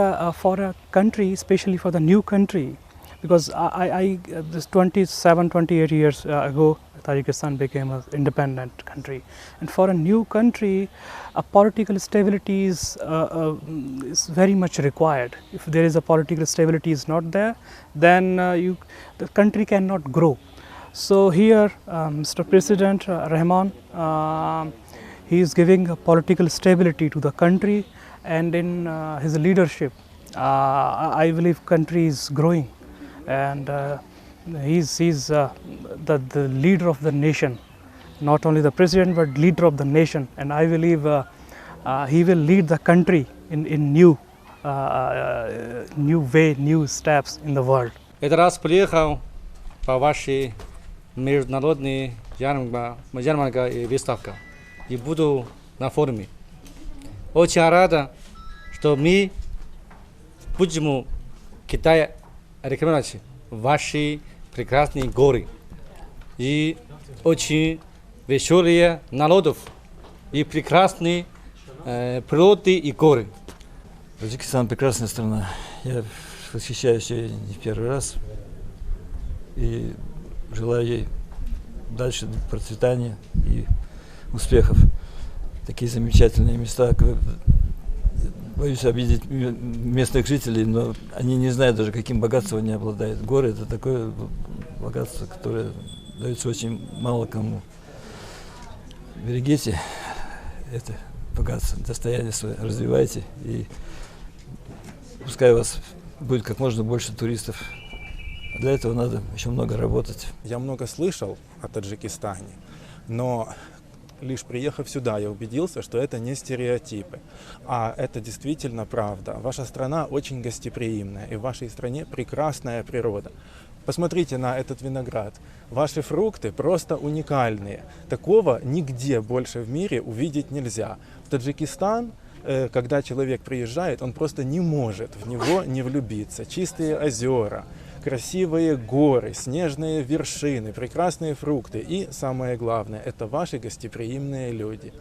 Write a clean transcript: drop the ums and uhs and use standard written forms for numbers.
For a country, especially for the new country, because this 27, 28 years ago, Tajikistan became an independent country, and for a new country, a political stability is very much required. If there is a political stability is not there, then the country cannot grow. So here, Mr. President Rahman, he is giving a political stability to the country, and in his leadership, I believe country is growing, and he's the leader of the nation, not only the president but leader of the nation, and I believe he will lead the country in new way, new steps in the world. Этот раз приехал по вашей международной ярмарка и выставка, и буду на форуме. Очень рада, что мы будем Китае рекламировать ваши прекрасные горы и очень веселые народов и прекрасные природы и горы. Таджикистан прекрасная страна. Я восхищаюсь ей не в первый раз и желаю ей дальше процветания и успехов. Такие замечательные места. Боюсь обидеть местных жителей, но они не знают даже, каким богатством они обладают. Горы – это такое богатство, которое дается очень мало кому. Берегите это богатство, достояние свое, развивайте, и пускай у вас будет как можно больше туристов. Для этого надо еще много работать. Я много слышал о Таджикистане, но лишь приехав сюда, я убедился, что это не стереотипы, а это действительно правда. Ваша страна очень гостеприимная, и в вашей стране прекрасная природа. Посмотрите на этот виноград. Ваши фрукты просто уникальные. Такого нигде больше в мире увидеть нельзя. В Таджикистан, когда человек приезжает, он просто не может в него не влюбиться. Чистые озера, красивые горы, снежные вершины, прекрасные фрукты и, самое главное, это ваши гостеприимные люди.